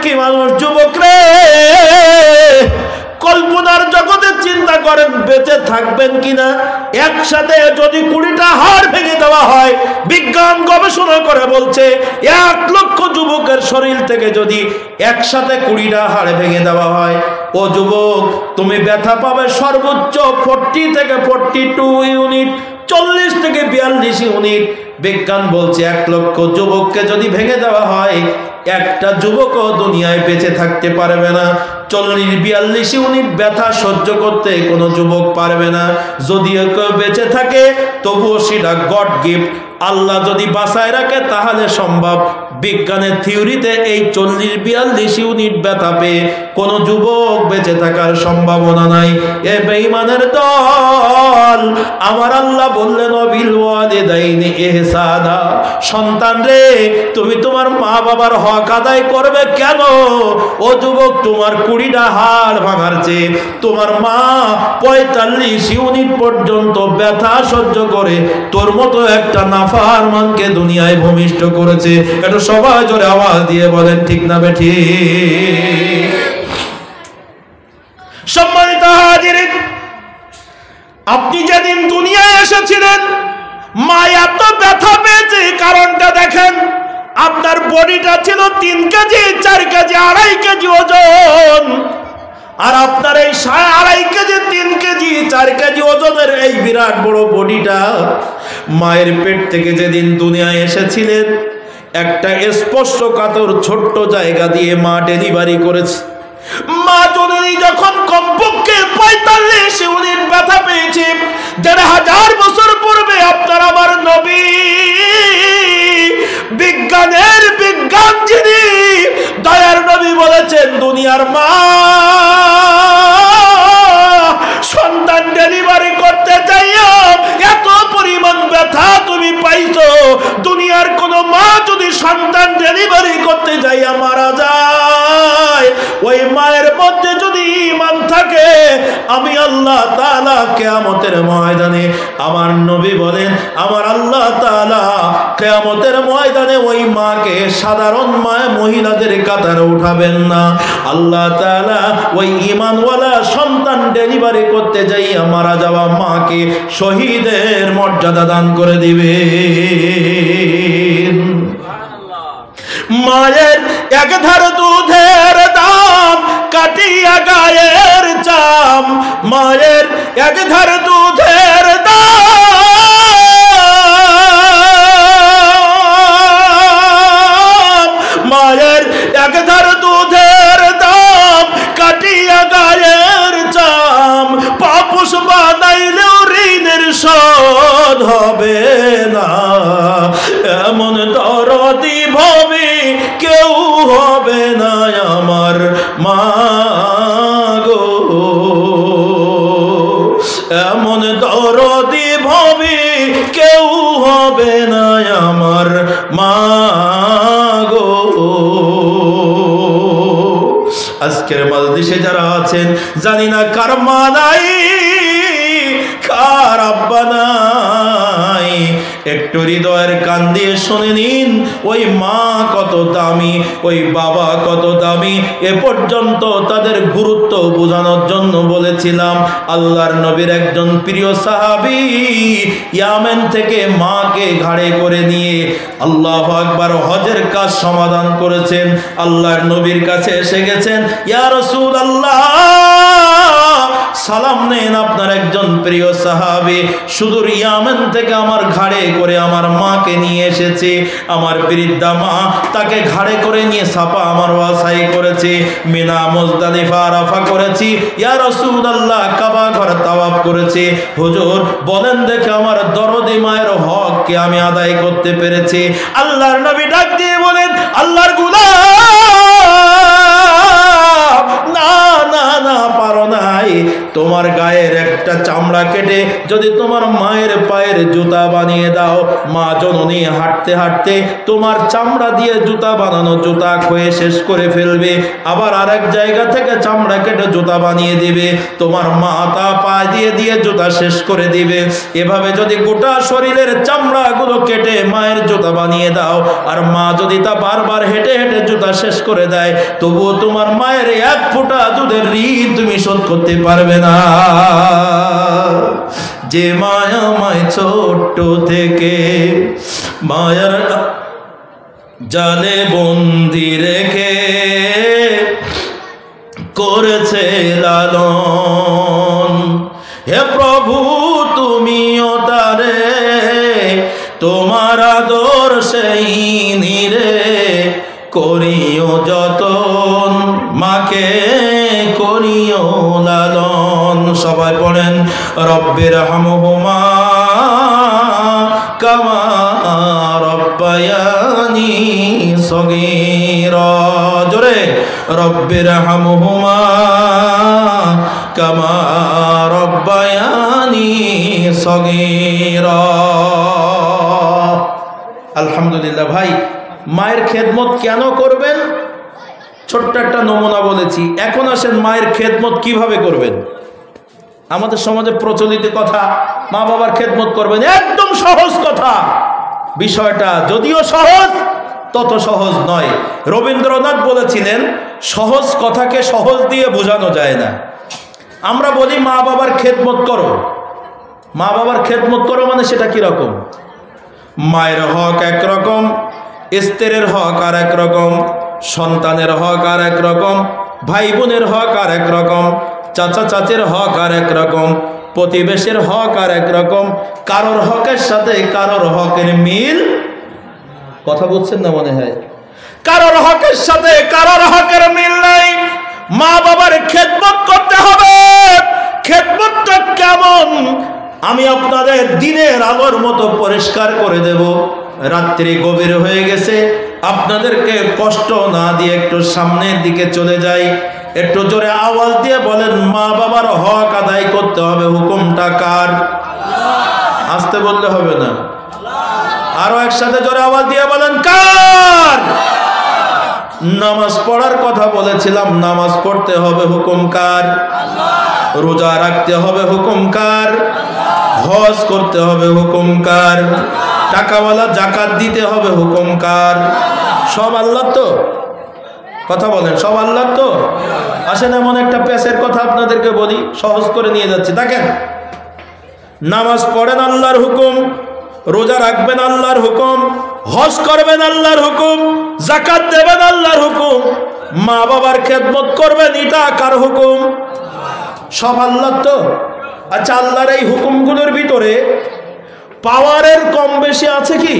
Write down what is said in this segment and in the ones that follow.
কি মানুষ যুবক রে, কল্পনার জগতে চিন্তা করেন বেঁচে থাকবেন কিনা। একসাথে যদি 20টা হাড় ভেঙে দেওয়া হয়, বিজ্ঞান গবেষণা করে বলছে 1 লক্ষ যুবকের শরীর থেকে যদি একসাথে 20টা হাড় ভেঙে দেওয়া হয়, ও যুবক তুমি ব্যথা পাবে সর্বোচ্চ 40 থেকে 42 ইউনিট, 40 থেকে 42 ইউনিট। বিজ্ঞান বলছে 1 লক্ষ যুবককে যদি ভেঙে দেওয়া হয়, একটা যুবকও দুনিয়ায় বেঁচে থাকতে পারবে না। 40-42 ইউনিট ব্যথা সহ্য করতে কোনো যুবক পারবে না। যদিও কেউ বেঁচে থাকে তবুও সেটা গড গিফট, আল্লাহ যদি বাঁচায় রাখে তাহলে সম্ভব। বিজ্ঞানের থিওরিতে এই 40-42 ইউনিট ব্যথা পেয়ে কোনো যুবক বেঁচে থাকার সম্ভাবনা নাই। এ বেঈমানের দল, আমার আল্লাহ বললেন বিল ওয়ালিদাইনি ইহসানা, সন্তান রে তুমি তোমার মা বাবার হক আদায় করবে কেন? ও যুবক, তোমার 20টা হাড় ভাঙার চেয়ে তোমার মা 45 ইউনিট পর্যন্ত ব্যথা সহ্য করে তোর মতো একটা নাফরমানকে দুনিয়ায় ভূমিষ্ঠ করেছে। এটা সবাই জোরে আওয়াজ দিয়ে বলেন ঠিক না বেঠিক? সম্মানিত হাজিরিন, আপনি যেদিন দুনিয়ায় এসেছিলেন মা এত ব্যথা পেয়েছে, কারণটা দেখেন। আপনার বডিটা ছিল 3 কেজি 4 কেজি 2.5 কেজি ওজন, আর আপনার এই 2.5 কেজি 3 কেজি 4 কেজি ওজনের এই বিরাট বড় বডিটা মায়ের পেট থেকে যেদিন দুনিয়ায় এসেছিলেন, একটা স্পর্শকাতর ছোট্ট জায়গা দিয়ে মা ডেলিভারি করেছে। মা জননী যখন কমপক্ষে 45 ইউনিট ব্যথা পেয়েছে, 1500 বছর পূর্বে আপনার আমার নবী, বিজ্ঞানের বিজ্ঞান যিনি, দয়ার নবী বলেছেন দুনিয়ার মা সন্তান ডেলিভারি করতে চাইও, এত পরিমাণ ব্যথা তুমি পাইছো। দুনিয়ার কোন মা যদি সন্তান ডেলিভারি করতে যাইয়া মারা যায়, ওই মায়ের মধ্যে যদি ঈমান থাকে, আমি আল্লাহ তাআলা কিয়ামতের ময়দানে, আমার নবী বলেন আমার আল্লাহ তাআলা কিয়ামতের ময়দানে ওই মাকে সাধারণ মহিলাদের কাতারে উঠাবেন না। আল্লাহ তাআলা ওই ঈমানওয়ালা সন্তান ডেলিভারি করতে যাইয়া মারা যাওয়া মাকে শহীদের মর্যাদা দান করে দিবে। মায়ের 1 ধার দুধের দাম কাটিয়া গায়ের চাম, মায়ের 1 ধার দুধের দাম, মায়ের 1 ধার দুধের দাম কাটিয়া গায়ের চাম, পাপুষ বানাইলেও ঋণের শোধ হবে না। এমন দরদি ভবে কেউ হবে না আমার মা গো, এমন দরদি ভবে কেউ হবে না আমার মা গো। আজকের মজলিসে যারা আছেন, জানি না কার মা নাই কার আব্বা নাই, একটু হৃদয়ের কান দিয়ে শুনে নিন, ওই মা কত দামি, ওই বাবা কত দামি। এ পর্যন্ত তাদের গুরুত্ব বোঝানোর জন্য বলেছিলাম। আল্লাহর নবীর একজন প্রিয় সাহাবী ইয়ামেন থেকে মাকে ঘাড়ে করে নিয়ে আল্লাহু আকবার হজের কাজ সমাধান করেছেন। আল্লাহর নবীর কাছে এসে গেছেন, ইয়া রাসূলুল্লাহ সালাম নেন, আপনার একজন প্রিয় সাহাবী সুদূর ইয়ামেন থেকে আমার ঘাড়ে করে আমার মাকে নিয়ে এসেছে। আমার বৃদ্ধা মা, তাকে ঘাড়ে করে নিয়ে সাফা আমার ওয়াসাই করেছে, মিনা মুজদালিফা আরাফা করেছি, ইয়া রাসূলুল্লাহ কাবা ঘর তাওয়াফ করেছে। হুজুর বলেন দেখে আমার দরদি মায়ের হক কে আমি আদায় করতে পেরেছি? আল্লাহর নবী ডাক দিয়ে বলেন, আল্লাহর গোলাম, না না না পারো নাই, তোমার গায়ের একটা চামড়া কেটে যদি তোমার মায়ের পায়ের জুতা বানিয়ে দাও, মা জননী হাঁটতে হাঁটতে তোমার চামড়া দিয়ে জুতা বানানো জুতা ক্ষয়ে শেষ করে ফেলবে। আবার আরেক জায়গা থেকে চামড়া কেটে জুতা বানিয়ে দিবে, তোমার মা তা পা দিয়ে দিয়ে জুতা শেষ করে দিবে। এভাবে যদি গোটা শরীরের চামড়াগুলো কেটে মায়ের জুতা বানিয়ে দাও, আর মা যদি তা বারবার হেঁটে হেঁটে জুতা শেষ করে দেয়, তবুও তোমার মায়ের এক ফোঁটা দুধের ঋণ তুমি শোধ করতে পারবে না। যে মায়া মায় ছোট্ট থেকে মায়ার জালে বন্দি রেখে করেছে লালন, হে প্রভু তুমিও তারে তোমার আদর সেই নিরে করিও যতন, মাকে করিও লালন। সবাই পড়েন রব্বির হামহুমা কামা রব্বায়ানি সগীরা। জোরে রব্বির হামহুমা কামা রব্বায়ানি সগীরা। আলহামদুলিল্লাহ। ভাই, মায়ের খেদমত কেন করবেন? ছোট্ট একটা নমুনা বলেছি। এখন আসেন মায়ের খেদমত কিভাবে করবেন। আমাদের সমাজে প্রচলিত কথা, মা বাবার খেদমত করবেন, একদম সহজ কথা। বিষয়টা যদিও সহজ, তত সহজ নয়। রবীন্দ্রনাথ বলেছিলেন, সহজ কথাকে সহজ দিয়ে বোঝানো যায় না। আমরা বলি মা বাবার খেদমত করো, মা বাবার খেদমত করো মানে সেটা কিরকম? মায়ের হক একরকম, স্ত্রীর হক আর এক রকম, সন্তানের হক আর এক রকম, ভাই বোনের হক আর এক রকম, চাচা চাচির হক আর এক রকম, প্রতিবেশীর হক আর এক রকম। কারোর হকের সাথে কারোর হকের মিল, কথা বলছেন না মনে হয়, কারোর হকের সাথে কারোর হকের মিল নাই। মা বাবার খেদমত করতে হবে। খেদমতটা কেমন আমি আপনাদের দিনের আলোর মতো পরিষ্কার করে দেব। রাত্রি গভীর হয়ে গেছে, আপনাদেরকে কষ্ট না দিয়ে একটু সামনের দিকে চলে যাই। একটু জোরে আওয়াজ দিয়ে বলেন, মা বাবার হক আদায় করতে হবে, হুকুমটা কার? আসতে বললে হবে না, আরো একসাথে জোরে আওয়াজ দিয়ে বলেন, কার? নামাজ পড়ার কথা বলেছিলাম, নামাজ পড়তে হবে, হুকুম কার? রোজা রাখতে হবে, হুকুম কার? হজ করতে হবে, হুকুম কার? টাকাওয়ালা জাকাত দিতে হবে, হুকুম কার? সব আল্লাহ তো? কথা বলেন, সব আল্লাহ তো? আসেন এমন একটা পেশের কথা আপনাদেরকে বলি, সহজ করে নিয়ে যাচ্ছি। দেখেন, নামাজ পড়েন আল্লাহর হুকুম, রোজা রাখবেন আল্লাহর হুকুম, হজ করবেন আল্লাহর হুকুম, জাকাত দেবেন আল্লাহর হুকুম, মা বাবার খেদমত করবেন, এটা কার হুকুম? সব আল্লাহ তো? আচ্ছা, আল্লাহর এই হুকুমগুলোর ভিতরে পাওয়ারের কম বেশি আছে কি?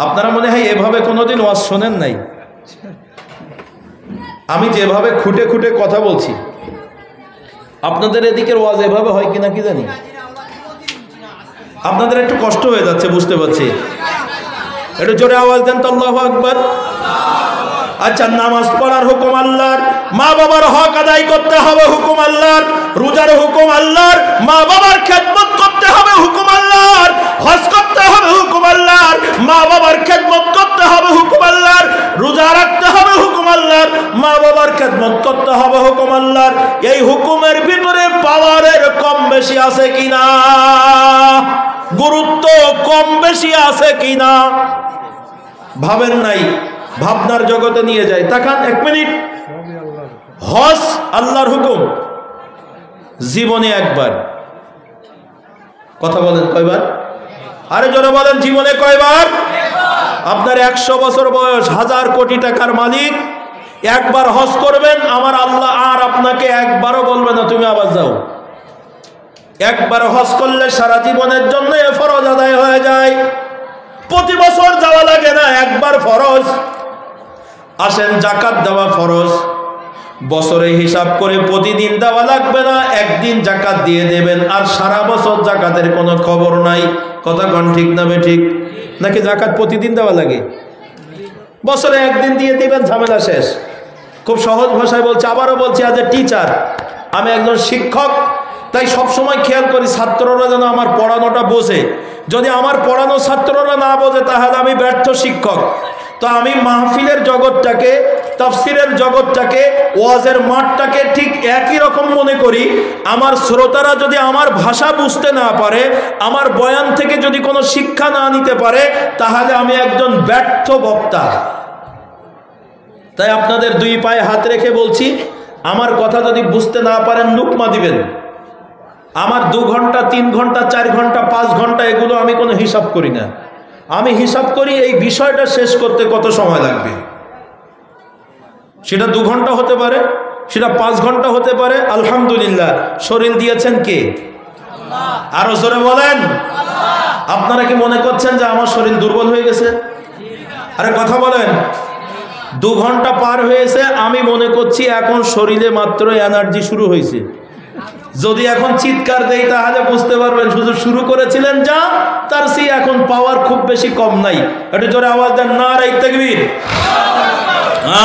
আপনারা মনে হয় এভাবে কোনোদিন ওয়াজ শোনেন নাই। আমি যেভাবে খুঁটে খুঁটে কথা বলছি, আপনাদের এদিকের ওয়াজ এভাবে হয় কিনা কি জানি। আপনাদের একটু কষ্ট হয়ে যাচ্ছে, বুঝতে পারছি। একটু জোরে আওয়াজ দেন তো, আল্লাহু আকবার। আচ্ছা, নামাজ পড়ার হুকুম আল্লাহর, মা বাবার হক আদায় করতে হবে, হুকুম আল্লাহর। রোজার হুকুম আল্লাহর, মা বাবার খেদমত করতে হবে, হুকুম আল্লাহর। হজ করতে হবে, হুকুম আল্লাহর, মা বাবার খেদমত করতে হবে, হুকুম আল্লাহর। রোজা রাখতে হবে, হুকুম আল্লাহর, মা বাবার খেদমত করতে হবে, হুকুম আল্লাহর। এই হুকুমের ভিতরে পাওয়ারের কম বেশি আছে কিনা, গুরুত্ব কম বেশি আছে কিনা ভাবেন নাই? ভাবনার জগতে নিয়ে যায়। তাকান এক মিনিট, হজ আল্লাহর হুকুম, জীবনে একবার। কথা বলেন কয়বার? আরে জোরে বলেন, জীবনে কয়বার? আপনার 100 বছর বয়স, 1000 কোটি টাকার মালিক, একবার হজ করবেন, আমার আল্লাহ আর আপনাকে একবারও বলবে না তুমি আবার যাও। একবার হজ করলে সারা জীবনের জন্য ফরজ আদায় হয়ে যায়। প্রতি বছর যাওয়া লাগে না, একবার ফরজ। আসেন, জাকাত দেওয়া ফরজ, বছরে হিসাব করে প্রতিদিন দেওয়া লাগবে না, একদিন জাকাত দিয়ে দেবেন, আর সারা বছর জাকাতের কোনো খবর নাই। কথা কোন ঠিক না ঠিক? নাকি জাকাত প্রতিদিন দেওয়া লাগে? বছরে একদিন দিয়ে দিবেন, ঝামেলা শেষ। খুব সহজ ভাষায় বলছি, আবারও বলছি, আজ এ টিচার আমি একজন শিক্ষক, তাই সবসময় খেয়াল করি ছাত্ররা যেন আমার পড়ানোটা বোঝে। যদি আমার পড়ানো ছাত্ররা না বোঝে তাহলে আমি ব্যর্থ শিক্ষক। তো আমি মাহফিলের জগৎটাকে, তাফসিরের জগৎটাকে, ওয়াজের মাঠটাকে ঠিক একই রকম মনে করি। আমার শ্রোতারা যদি আমার ভাষা বুঝতে না পারে, আমার বয়ান থেকে যদি কোনো শিক্ষা না নিতে পারে, তাহলে আমি একজন ব্যর্থ বক্তা। তাই আপনাদের দুই পায়ে হাত রেখে বলছি, আমার কথা যদি বুঝতে না পারেন লুকমা দিবেন। আমার 2 ঘন্টা, 3 ঘন্টা, 4 ঘন্টা, 5 ঘন্টা এগুলো আমি কোনো হিসাব করি না। আমি হিসাব করি এই বিষয়টা শেষ করতে কত সময় লাগবে। সেটা 2 ঘন্টা হতে পারে, সেটা 5 ঘন্টা হতে পারে। আলহামদুলিল্লাহ, শরীর দিয়েছেন কে? আরো জোরে বলেন। আপনারা কি মনে করছেন যে আমার শরীর দুর্বল হয়ে গেছে? আরে কথা বলেন। 2 ঘন্টা পার হয়েছে, আমি মনে করছি এখন শরীরে মাত্র এনার্জি শুরু হয়েছে। যদি এখন চিৎকার দেই তাহলে বুঝতে পারবেন শুধু শুরু করেছিলেন যা, তার সেই এখন পাওয়ার খুব বেশি কম নাই। একটু জোরে আওয়াজ দেন, নারায়ে তাকবীর।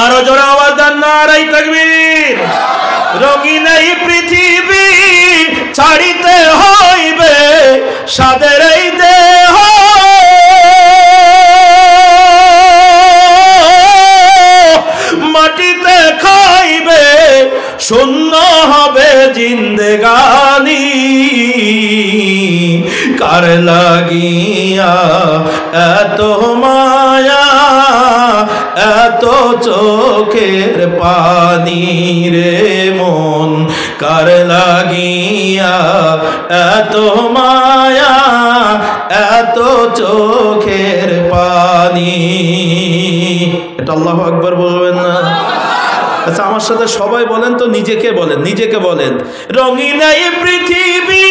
আরো জোরে আওয়াজ দেন, নারায়ে তাকবীর। রঙিন এই পৃথিবী ছাড়িতে হইবে, সাদের এই দেহ মাটিতে খাইবে, শূন্য হবে জিন্দেগানি। কার লাগিয়া এত মায়া, এত চোখের পানি রে মন, কার লাগিয়া এত মায়া, এত চোখের পানি। এটা আল্লাহু আকবার বলবেন না? আচ্ছা, আমার সাথে সবাই বলেন তো, নিজেকে বলেন, নিজেকে বলেন। রঙিন এই পৃথিবী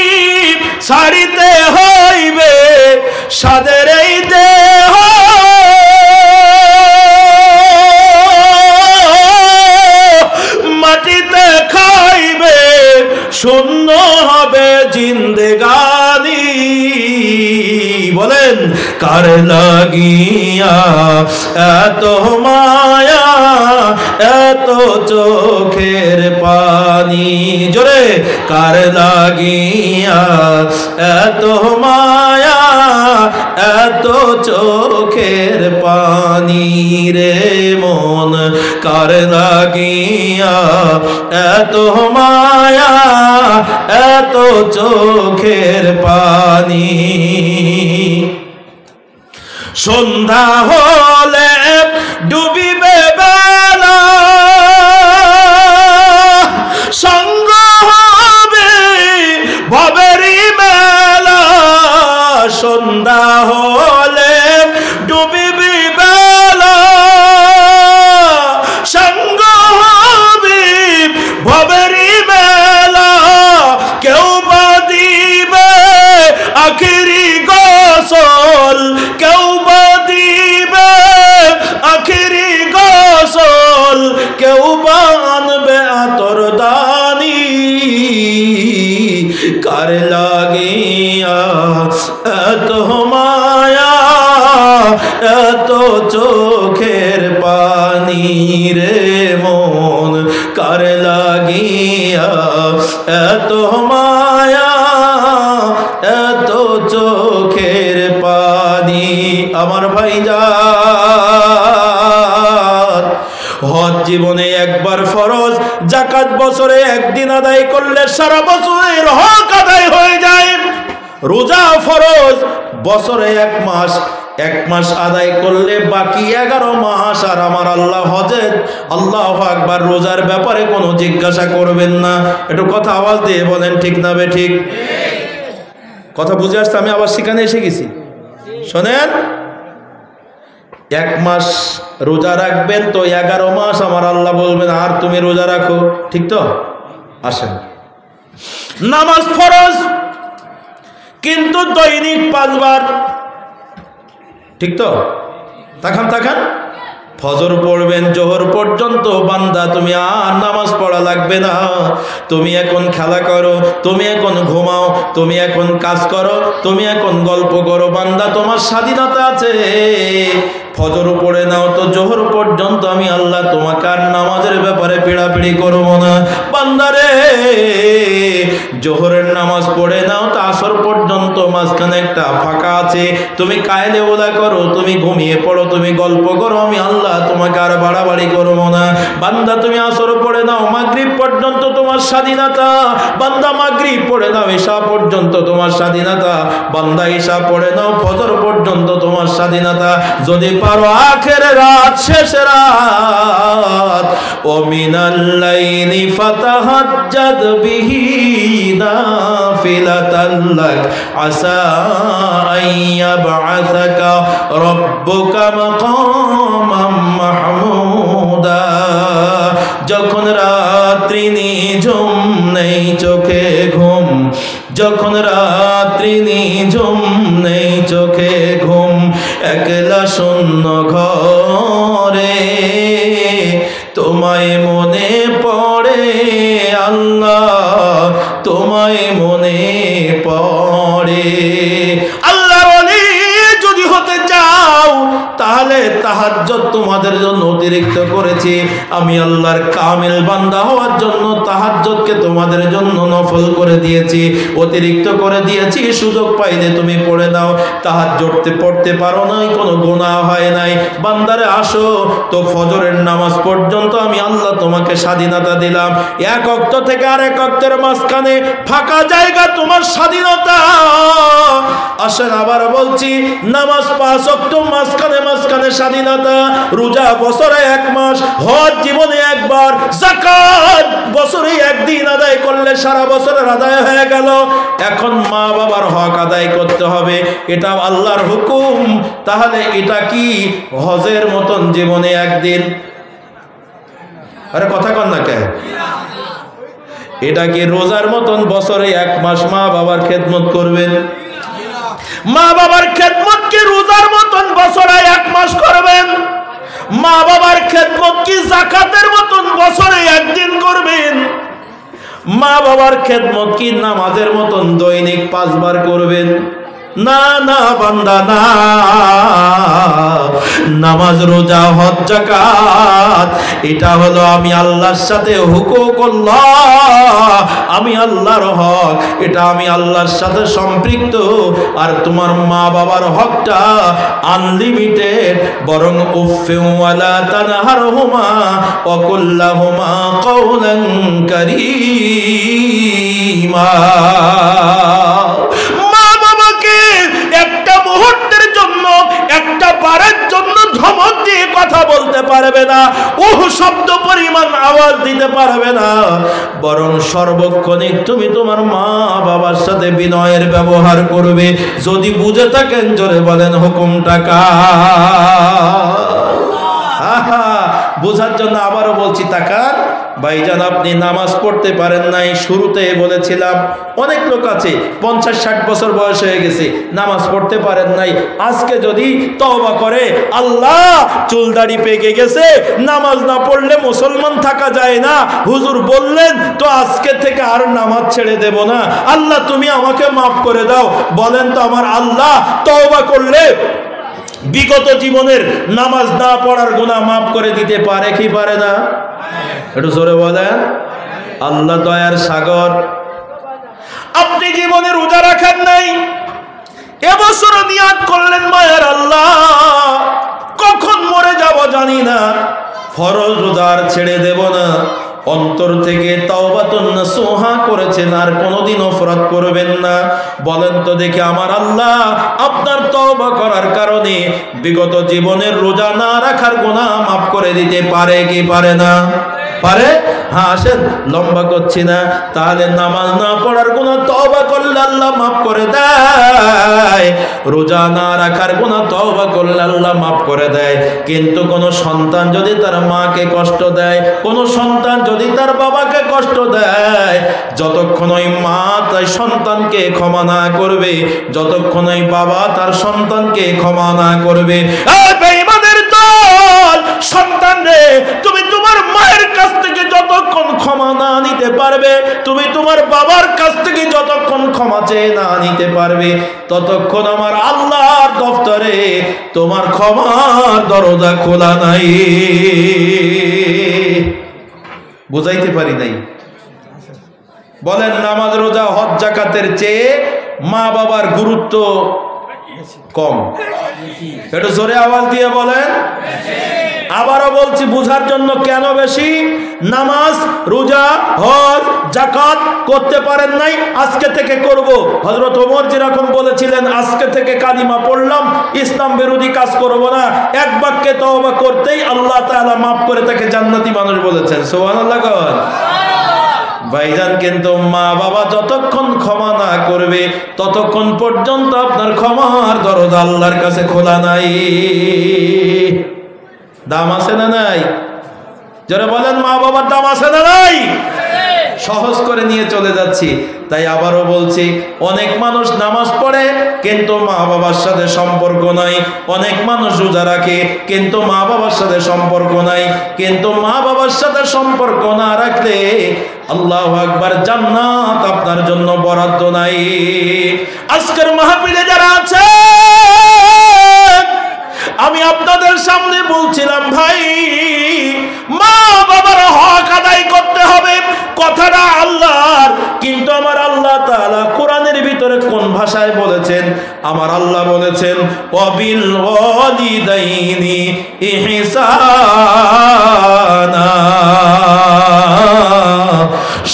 ছাড়িতে হইবে, সাদের এই দেহ মাটিতে খাইবে, শূন্য হবে জিন্দেগানি। বলেন, কার লাগিয়া এত মায়া, এত চোখের পানি। জোরে, কার লাগিয়া এত মায়া, এত চোখের পানি রে মন, কার লাগিয়া এত মায়া, এত চোখের পানি। সন্ধ্যা হলে ডুবিবে বেলা, সঙ্গ হবে ভবেরি মেলা। সন্ধ্যা হলে ডুবিবে বেলা, সঙ্গ হবে ভবেরি মেলা। কেউ বা দিবে আখিরি গোসল, কেউ বা দিবে আখিরি গোসল, কেউ বা আনবে আতর দানি। কার লাগিয়া এত মায়া, এত চোখের পানি রে মন, কার লাগিয়া এত মায়া, এত চোখের পানি। আমার ভাইজান, হজ জীবনে একবার ফরজ, যাকাত বছরে একদিন আদায় করলে সারা বছরের হক আদায় হয়ে যায়। রোজা ফরজ, বছরে 1 মাস, 1 মাস আদায় করলে বাকি 11 মাস আর আমার আল্লাহ হজে, আল্লাহু আকবার, রোজার ব্যাপারে কোনো জিজ্ঞাসা করবেন না। একটু কথা আওয়াজ দিয়ে বলেন, ঠিক না বে ঠিক? কথা বুঝে আসছে? আমি আবার সেখানে এসে গেছি। শোনেন, 1 মাস রোজা রাখবেন তো 11 মাস আমার আল্লাহ বলবেন আর তুমি রোজা রাখো, ঠিক তো? আসেন, নামাজ ফরজ, কিন্তু দৈনিক 5 বার, ঠিক তো? তাকান তাকান, ফজর পড়বেন জোহর পর্যন্ত, বান্দা তুমি আর নামাজ পড়া লাগবে না। তুমি এখন খেলা করো, তুমি এখন ঘুমাও, তুমি এখন কাজ করো, তুমি এখন গল্প করো, বান্দা তোমার স্বাধীনতা আছে। ফজর পড়ে নাও তো জোহর পর্যন্ত আমি আল্লাহ তোমাকে আর নামাজের ব্যাপারে পিড়াপিড়ি করবো না। বান্দারে জোহরের নামাজ পড়ে নাও, তা আসর পর্যন্ত মাঝখানে একটা ফাঁকা আছে, তুমি কায়দে ওলা করো, তুমি ঘুমিয়ে পড়ো, তুমি গল্প করো, আমি আল্লাহ তোমাকে আর বাড়াবাড়ি করবো না। বান্দা তুমি আসর পড়ে নাও, মাগরিব পর্যন্ত তোমার স্বাধীনতা। বান্দা মাগরিব পড়ে নাও, ঈশা পর্যন্ত তোমার স্বাধীনতা। বান্দা ঈশা পড়ে নাও, ফজর পর্যন্ত তোমার স্বাধীনতা। যদি পারো আখের রাত, শেষ রাত, ও মিনাল লাইলি ফাতাহাজ্জাদ বিহি নাফিলাতান লাক আসা আইয়াবআসাকা রব্বুকা মাকামাম মাহমুদা। যখন রাত্রি নিঝুম নেই চোখে ঘুম, যখন রাত্রি নিঝুম নেই চোখে ঘুম, একলা শূন্য ঘরে তোমায় মনে পড়ে আল্লাহ, তোমায় মনে পড়ে। আল্লাহর ওলি যদি হতে চাও তাহলে তাহাজ্জুদ তোমাদের জন্য অতিরিক্ত করেছি আমি। আল্লাহর কামিল বান্দা হওয়ার জন্য তাহাজ্জুদকে তোমাদের জন্য নফল করে দিয়েছি, অতিরিক্ত করে দিয়েছি। সুযোগ পাইলে তুমি পড়ে নাও। তাহাজ্জুদ পড়তে পারো নাই, কোনো গুনাহ হয় নাই। বান্দারে আসো তো, ফজরের নামাজ পর্যন্ত আমি আল্লাহ তোমাকে স্বাধীনতা দিলাম। এক ওয়াক্ত থেকে আরেক ওয়াক্তের মাঝখানে ফাঁকা জায়গা তোমার স্বাধীনতা। আসেন আবার বলছি, নামাজ 5 ওয়াক্ত মাঝখানে মাঝখানে স্বাধীনতা। রোজা বছরে 1 মাস, হজ জীবনে একবার, যাকাত বছরে একদিন আদায় করলে সারা বছরের আদায় হয়ে গেল। এখন মা বাবার হক আদায় করতে হবে, এটা আল্লাহর হুকুম। তাহলে এটা কি হজের মতন জীবনে একদিন? আরে কথা কন না কে? এটা কি রোজার মতন বছরে 1 মাস মা বাবার খেদমত করবেন? মা বাবার খেদমত কি রোজার মতন বছরে 1 মাস করবেন? মা বাবার খেদমত কি যাকাতের মতন বছরে একদিন করবেন? মা বাবার খেদমত কি নামাজের মতন দৈনিক 5 বার করবেন? না না বান্দা না। নামাজ, রোজা, হজ, যাকাত এটা হলো আমি আল্লাহর সাথে হুকুকুল্লাহ, আমি আল্লাহর হক, এটা আমি আল্লাহর সাথে সম্পৃক্ত। আর তোমার মা বাবার হকটা আনলিমিটেড। বরং উফফি ওয়ালা তানহারহুমা ওয়া কুল্লাহুমা কাওলান কারীমা। একটা মুহূর্তের জন্য, একটা বারের জন্য ধমক দিয়ে কথা বলতে পারবে না, ওহ শব্দ পরিমাণ আওয়াজ দিতে পারবে না। বরং সর্বক্ষণিক তুমি তোমার মা বাবার সাথে বিনয়ের ব্যবহার করবে। যদি বুঝে থাকেন জোরে বলেন হুকুমটা কার? বোঝার জন্য আবারও বলছি, তাকান ভাইজান, আপনি নামাজ পড়তে পারেন নাই। শুরুতে বলেছিলাম অনেক লোক আছে 50-60 বছর বয়স হয়ে গেছে, নামাজ পড়তে পারেন নাই। আজকে যদি তওবা করে, আল্লাহ চুল দাড়ি পেকে গেছে, নামাজ না পড়লে মুসলমান থাকা যায় না, হুজুর বললেন তো আজকে থেকে আর নামাজ ছেড়ে দেব না, আল্লাহ তুমি আমাকে মাফ করে দাও। বলেন তো আমার আল্লাহ তওবা করলে বিগত জীবনের নামাজ না পড়ার গুনাহ মাফ করে দিতে পারে কি পারে না? একটু জোরে বলেন। আল্লাহ দয়ার সাগর। আপনি জীবনে রোজা রাখেন নাই, এবছর নিয়াত করলেন মায়ের আল্লাহ কখন মরে যাব জানি না, ফরজ রোজার ছেড়ে দেব না। অন্তর থেকে তাওবাতুন নাসুহা করেছেন, আর কোনোদিন অপরাধ করবেন না। বলেন তো দেখি আমার আল্লাহ আপনার তওবা করার কারণে বিগত জীবনের রোজা না রাখার গুনাহ মাফ করে দিতে পারে কি পারে না? পারে। হ্যাঁ আসেন, লম্বা করছি না। তাহলে নামাজ না পড়ার গুনাহ তওবা করলে আল্লাহ মাফ করে দেয়, রোজা না রাখার গুনাহ তওবা করলে আল্লাহ মাফ করে দেয়। কিন্তু কোন সন্তান যদি তার মাকে কষ্ট দেয়, কোন সন্তান যদি তার বাবাকে কষ্ট দেয়, যতক্ষণ ওই মা তার সন্তানকে ক্ষমা না করবে, যতক্ষণ ওই বাবা তার সন্তানকে ক্ষমা না করবে, এই বেঈমানের দল সন্তান রে, তুমি তোমার মায়ের কাছ থেকে যতক্ষণ ক্ষমা না নিতে পারবে, তুমি তোমার বাবার কাছ থেকে যতক্ষণ ক্ষমা চেয়ে না নিতে পারবে, ততক্ষণ আমার আল্লাহর দফতরে তোমার ক্ষমার দরজা খোলা নাই। বুঝাইতে পারি নাই? বলেন নামাজ রোজা হজ যাকাতের চেয়ে মা বাবার গুরুত্ব কম? একটু জোরে আওয়াজ দিয়ে বলেন। আবারও বলছি বুঝার জন্য, কেন বেশি? নামাজ রোজা হজ যাকাত করতে পারেন নাই, আজকে থেকে করব। হযরত ওমর যেরকম বলেছিলেন আজকে থেকে কালিমা পড়লাম, ইসলাম বিরোধী কাজ করব না, এক বাক্যে তওবা করতেই আল্লাহ তাআলা মাফ করে তাকে জান্নাতি মানুষ বলেছেন। সুবহানাল্লাহ। ভাইজান, কিন্তু মা বাবা যতক্ষণ ক্ষমা না করবে ততক্ষণ পর্যন্ত আপনার ক্ষমার দরজা আল্লাহর কাছে খোলা নাই। দাম আছে না নাই? যারা বলেন মা বাবার দাম আছে না নাই? সহজ করে নিয়ে চলে যাচ্ছি। তাই আবারও বলছি, অনেক মানুষ নামাজ পড়ে কিন্তু মা বাবার সাথে সম্পর্ক নাই, অনেক মানুষ রোজা রাখে কিন্তু মা বাবার সাথে সম্পর্ক নাই। কিন্তু মা বাবার সাথে সম্পর্ক না রাখলে আল্লাহু আকবার, জান্নাত আপনার জন্য বরাদ্দ নাই। আজকের মাহফিলে যারা আছে, আমি আপনাদের সামনে বলছিলাম ভাই, মা বাবার হক আদায় করতে হবে, কথাটা আল্লাহর। কিন্তু আমার আল্লাহ তাআলা কোরআনের ভিতরে কোন ভাষায় বলেছেন? আমার আল্লাহ বলেছেন ওয়াবিল ওয়ালিদাইনি ইহসানা,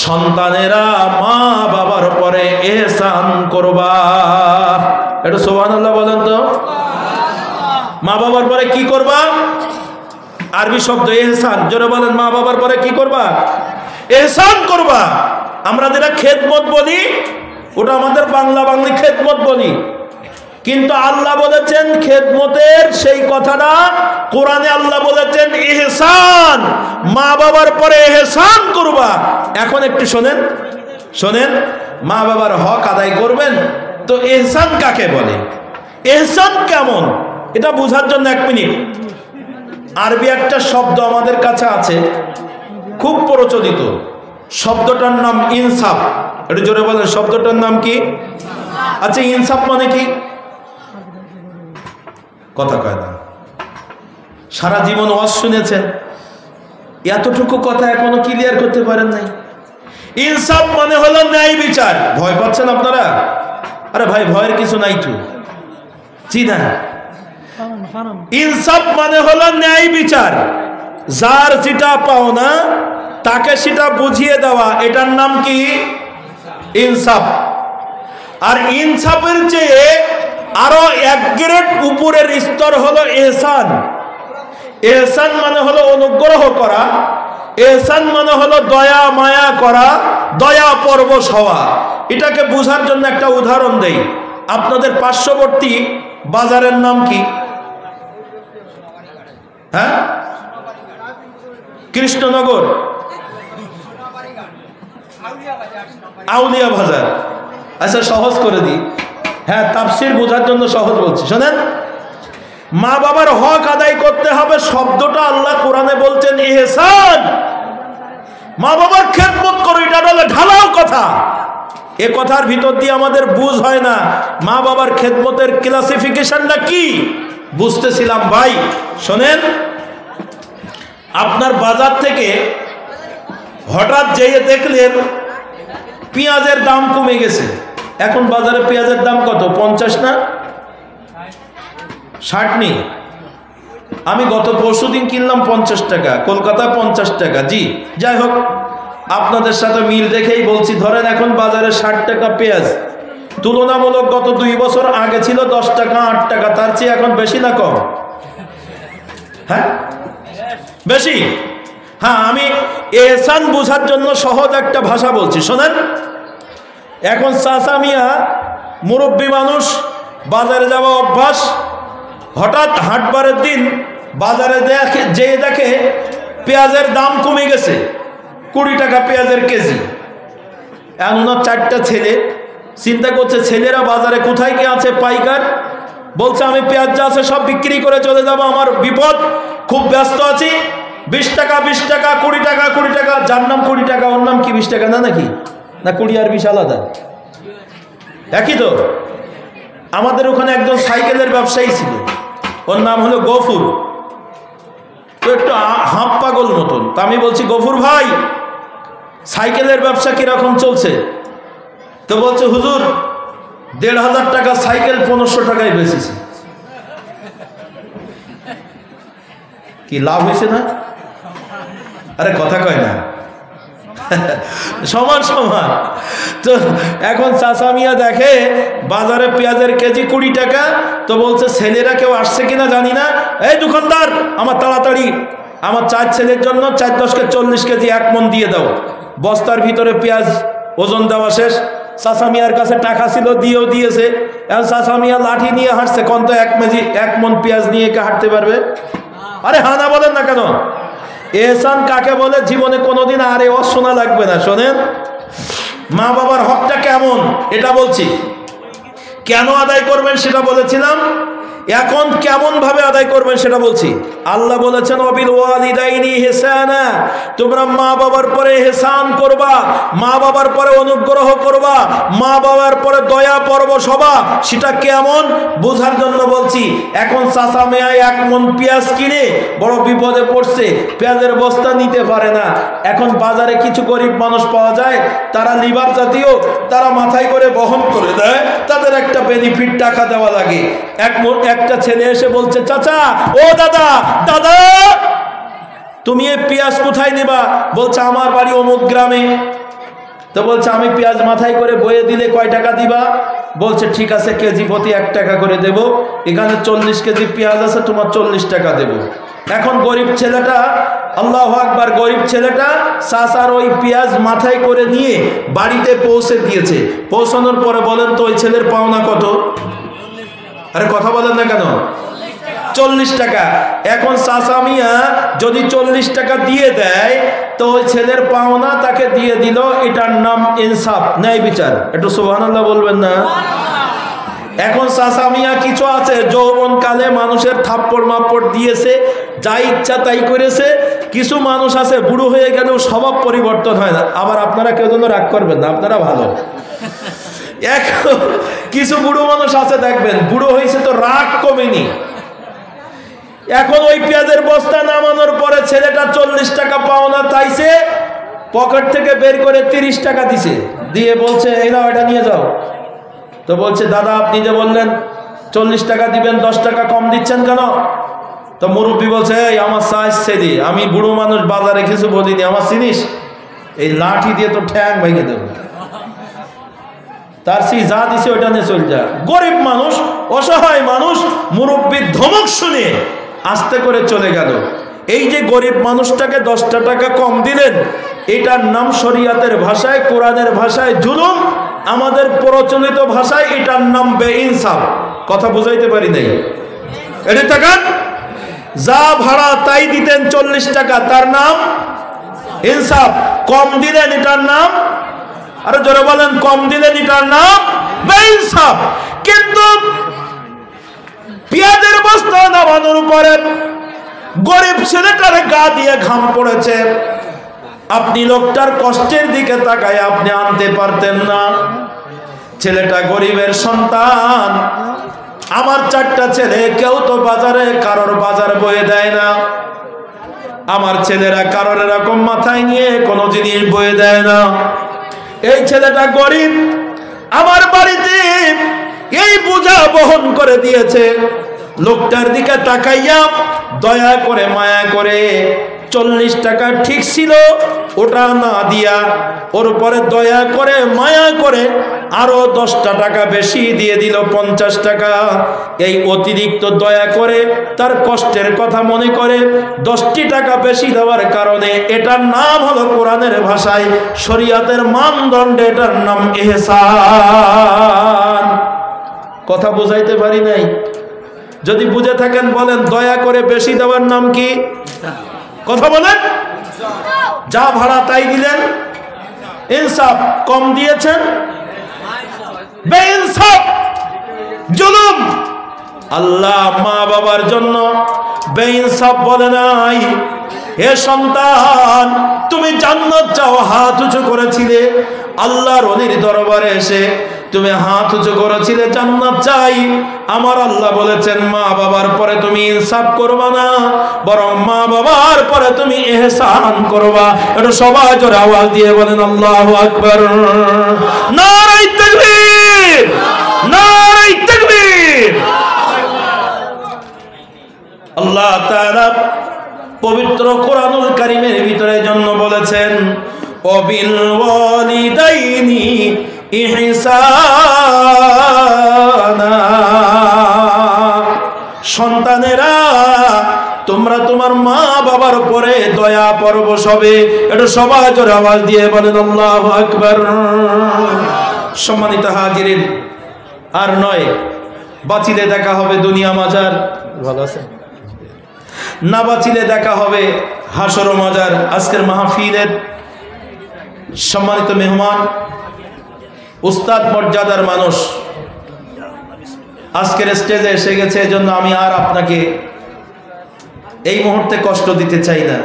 সন্তানেরা মা বাবার পরে ইহসান করবা। একটু সুবহানাল্লাহ বলেন তো। মা বাবার পরে কি করবা? আরবি শব্দ ইহসান। জোরে বলেন, মা বাবার পরে কি করবা? ইহসান করবা। আমরা যেটা খেদমত বলি ওটা আমাদের বাংলা খেদমত বলি, কিন্তু আল্লাহ বলেছেন খেদমতের সেই কথাটা কোরআনে আল্লাহ বলেছেন ইহসান, মা বাবার পরে ইহসান করবা। এখন একটু শোনেন, মা বাবার হক আদায় করবেন তো ইহসান কাকে বলে, ইহসান কেমন, এটা বোঝার জন্য 1 মিনিট। আরবি একটা শব্দ আমাদের কাছে আছে, খুব প্রচলিত, শব্দটার নাম ইনসাফ। একটু জোরে বলেন, শব্দটার নাম কি? আচ্ছা, ইনসাফ মানে কি? কথা কয় না। সারা জীবন ওয়াজ শুনেছেন, এতটুকু কথা এখনো ক্লিয়ার করতে পারেন নাই। ইনসাফ মানে হলো ন্যায় বিচার। ভয় পাচ্ছেন আপনারা? আরে ভাই, ভয়ের কিছু নাই তো, জি না। ইনসাফ মানে হলো ন্যায় বিচার, যার যেটা পাওনা তাকে সেটা বুঝিয়ে দেওয়া, এটার নাম কি? ইনসাফ। আর ইনসাফের চেয়ে আরো 1 গ্রেড উপরের স্তর হলো ইহসান। ইহসান মানে হলো অনুগ্রহ করা, ইহসান মানে হলো দয়া মায়া করা, দয়া পরবশ হওয়া। এটাকে বোঝার জন্য একটা উদাহরণ দেই। আপনাদের পার্শ্ববর্তী বাজারের নাম কি? হ্যাঁ, কৃষ্ণনগর, আউলিয়া বাজার। আচ্ছা, সহজ করে দিই। হ্যাঁ, তাফসীর বোঝার জন্য সহজ বলছি, শোনেন। মা বাবার হক আদায় করতে হবে শব্দটা আল্লাহ কোরআনে বলছেন ইহসান। মা বাবার খেদমত করো, এটা হলো ঢালাও কথা। এ কথার ভিতর দিয়ে আমাদের বুঝ হয় না মা বাবার খেদমতের ক্লাসিফিকেশনটা কি। বুঝতেছিলাম ভাই, শোনেন। আপনার বাজার থেকে হঠাৎ যেয়ে দেখলেন পেঁয়াজের দাম কমে গেছে। এখন বাজারে পেঁয়াজের দাম কত? 50 না 60 নেই? আমি গত পরশুদিন কিনলাম 50 টাকা, কলকাতা 50 টাকা। জি, যাই হোক, আপনাদের সাথে মিল দেখেই বলছি। ধরেন এখন বাজারে 60 টাকা পেঁয়াজ, তুলনামূলক গত 2 বছর আগে ছিল 10 টাকা 8 টাকা। তার চেয়ে এখন বেশি না কম? হ্যাঁ, বেশি। হ্যাঁ, আমি ইহসান বোঝার জন্য সহজ একটা ভাষা বলছি, শোনেন। এখন চাচা মিয়া মুরব্বী মানুষ, বাজারে যাওয়া অভ্যাস। হঠাৎ হাটবারের দিন বাজারে দেখে পেঁয়াজের দাম কমে গেছে, 20 টাকা পেঁয়াজের কেজি। এখন 4টা ছেলে চিন্তা করছে, ছেলেরা বাজারে কোথায় কি আছে পাইকার। বলছে আমি পেঁয়াজ যা আছে সব বিক্রি করে চলে যাব, আমার বিপদ, খুব ব্যস্ত আছি। 20 টাকা 20 টাকা, 20 টাকা 20 টাকা। যার নাম 20 টাকা ওর নাম কি 20 টাকা না নাকি? না 20 আর 20 আলাদা? একই তো। আমাদের ওখানে একজন সাইকেলের ব্যবসায়ী ছিল, ওর নাম হলো গফুর। তো একটু হাঁপ পাগল মতন। তা আমি বলছি, গফুর ভাই, সাইকেলের ব্যবসা কিরকম চলছে? তো বলছে হুজুর ১,৫০০ টাকা সাইকেল ১৫০০ টাকায় বেচেছি। কি লাভ হয়েছে না? আরে কথা কয় না, সমান সমান। তো এখন চাচা মিয়া দেখে বাজারে পেঁয়াজের কেজি ২০ টাকা। তো বলছে ছেলেরা কেউ আসছে কিনা জানি না, এই দোকানদার আমার তাড়াতাড়ি আমার ৪ ছেলের জন্য ৪-১০ 40 কেজি ১ মন দিয়ে দাও। বস্তার ভিতরে পেঁয়াজ ওজন দেওয়া শেষ। চাচা মিয়ার কাছে টাকা ছিল, দিয়েও দিয়েছে। এখন চাচা মিয়া লাঠি নিয়ে হাঁটছে, কোন তো ১ মন পেঁয়াজ নিয়ে কে হাঁটতে পারবে? আরে হানা বলেন না কেন? এহসান কাকে বলে জীবনে কোনোদিন আর এ শোনা লাগবে না। শোনেন, মা বাবার হকটা কেমন এটা বলছি, কেন আদায় করবেন সেটা বলেছিলাম, এখন কেমন ভাবে আদায় করবেন সেটা বলছি। আল্লাহ বলেছেন ওয়াবিল ওয়ালিদাইনি ইহসানা, তোমরা মা বাবার পরে ইহসান করবা, মা বাবার পরে অনুগ্রহ করবা, মা বাবার পরে দয়া পরবশ হবা। সেটা কেমন বোঝার জন্য বলছি। এখন চাচা মেয়া ১ মন পেঁয়াজ কিনে বড় বিপদে পড়ছে, পেঁয়াজের বস্তা নিতে পারে না। এখন বাজারে কিছু গরিব মানুষ পাওয়া যায়, তারা লিভার জাতীয়, তারা মাথায় করে বহন করে দেয়, তাদের একটা বেনিফিট টাকা দেওয়া লাগে। একটা ছেলে এসে বলছে চাচা, ও দাদা, দাদা তুমি এই পেঁয়াজ কোথায় নেবা? বলছে আমার বাড়ি অমুক গ্রামে। তো বলছে আমি পেঁয়াজ মাথায় করে বয়ে দিলে কয় টাকা দিবা? বলছে ঠিক আছে, কেজি প্রতি ১ টাকা করে দেব। এখানে 40 কেজি পেঁয়াজ আছে, তোমার 40 টাকা দেব। এখন গরিব ছেলেটা, আল্লাহু আকবার, গরিব ছেলেটা চাচার ওই পেঁয়াজ মাথায় করে নিয়ে বাড়িতে পৌঁছে দিয়েছে। পৌঁছানোর পরে বলেন তো ওই ছেলের পাওনা কত? আরে কথা বলেন না কেন? 40 টাকা। এখন চাচা মিয়া যদি 40 টাকা দিয়ে দেয় তো ওই ছেলের পাওনা তাকে দিয়ে দিল, এটার নাম ইনসাফ, ন্যায় বিচার। একটু সুবহানাল্লাহ বলবেন না? এখন চাচা মিয়া কিছু আছে যৌবন কালে মানুষের থাপ্পড় মাপ্পড় দিয়েছে, যা ইচ্ছা তাই করেছে। কিছু মানুষ আছে বুড়ো হয়ে গেলেও স্বভাব পরিবর্তন হয় না। আবার আপনারা কেউ যেন রাগ করবেন না, আপনারা ভালো। এখন কিছু বুড়ো মানুষ আছে দেখবেন বুড়ো হয়েছে তো রাগ কমেনি। এখন ওই পেঁয়াজের বস্তা নামানোর পরে ছেলেটা 40 টাকা পাওনা চাইছে, পকেট থেকে বের করে 30 টাকা দিছে, দিয়ে বলছে এই নাও এটা নিয়ে যাও। তো বলছে দাদা আপনি যে বললেন 40 টাকা দিবেন, 10 টাকা কম দিচ্ছেন কেন? তো মুরব্বী বলছে এই আমার সাইজ ছেলে, আমি বুড়ো মানুষ, বাজারে কিছু বলিনি, আমার চিনিস, এই লাঠি দিয়ে তো ঠ্যাং ভেঙে দেবো। তার সেই যা দিছে ওইটা নিয়ে চল যা। গরিব মানুষ, অসহায় মানুষ মুরব্বীর ধমক শুনে আস্তে করে চলে গেল। এই যে গরিব মানুষটাকে 10 টাকা কম দিলেন, এটার নাম শরিয়াতের ভাষায়, কোরআনের ভাষায় জুলুম, আমাদের প্রচলিত ভাষায় এটার নাম বেইনসাফ। কথা বুঝাইতে পারি নাই? এটা টাকা যা ভাড়া তাই দিতেন 40 টাকা, তার নাম ইনসাফ। কম দিলেন, এটার নাম, আরে জোরে বলেন, কম দিলেন, এটার নাম বেইনসাফ। কিন্তু পেঁয়াজের বস্তা নামানোর উপরে গরিব ছেলেটার গা দিয়ে ঘাম পড়েছে, আপনি লোকটার কষ্টের দিকে তাকায় আপনি আনতে পারতেন না। ছেলেটা গরিবের সন্তান, আমার 4টা ছেলে, কেউ তো বাজারে কারোর বাজার বয়ে দেয় না। আমার ছেলেরা কারোর এরকম মাথায় নিয়ে কোনো জিনিস বয়ে দেয় না। এই ছেলেটা গরিব, আমার বাড়িতে এই বোঝা বহন করে দিয়েছে। লোকটার দিকে তাকাইয়া দয়া করে মায়া করে 40 টাকা ঠিক ছিল ওটা না দিয়া ওর উপরে দয়া করে মায়া করে আরো 10টা টাকা বেশি দিয়ে দিল, 50 টাকা। এই অতিরিক্ত দয়া করে তার কষ্টের কথা মনে করে 10টি টাকা বেশি দেওয়ার কারণে এটার নাম হলো কোরআনের ভাষায়, শরিয়াতের মানদণ্ডে এটার নাম ইহসান। কথা বুঝাইতে পারি নাই? যদি বুঝে থাকেন বলেন, দয়া করে বেশি দেওয়ার নাম কি? কথা বলেন। যা ভাড়া তাই দিলেন, ইনসাফ। কম দিয়েছেন, বেইনসাফ, জুলুম। আল্লাহ মা বাবার জন্য বেইনসাফ বলে নাই। হে সন্তান, তুমি জান্নাত চাও, হাত উঁচু করেছিলে, আল্লাহর ওলির দরবারে এসে তুমি হাত উঁচু করেছিলে জান্নাত চাই, আমার আল্লাহ বলেছেন মা বাবার পরে তুমি ইনসাফ করবা না, বরং মা বাবার পরে তুমি ইহসান করবা। এটা সবাই জোরে আওয়াজ দিয়ে বলেন আল্লাহু আকবার। নারে তাকবীর, নারে তাকবীর। আল্লাহ তাআলা পবিত্র কোরআনুল কারীমের ভিতরে জন্য বলেছেন ওয়াবিল ওয়ালিদাইনি ইহসানা, সন্তানেরা তোমরা তোমার মা বাবার উপরে দয়া পরবশ হবে। এটা সবাই জোরে আওয়াজ দিয়ে বলেন আল্লাহু আকবার। সম্মানিত হাজিরিন, আর নয় বাঁচিলে দেখা হবে দুনিয়া মাজার, ভালো আছে না বাঁচিলে দেখা হবে হাসর ও মাজার। আজকের মাহফিলের সম্মানিত মেহমান, উস্তাদ মর্যাদার মানুষ আজকের স্টেজে এসে গেছে, এজন্য আমি আর আপনাকে এই মুহূর্তে কষ্ট দিতে চাই না।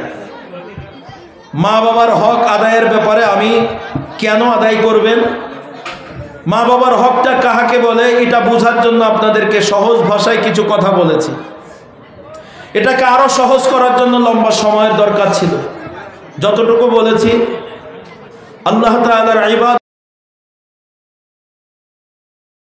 মা বাবার হক আদায়ের ব্যাপারে আমি কেন আদায় করবেন, মা বাবার হকটা কাহাকে বলে, এটা বোঝার জন্য আপনাদেরকে সহজ ভাষায় কিছু কথা বলেছি। এটাকে আরো সহজ করার জন্য লম্বা সময়ের দরকার ছিল। যতটুকু বলেছি আল্লাহ তাআলার ইবাদত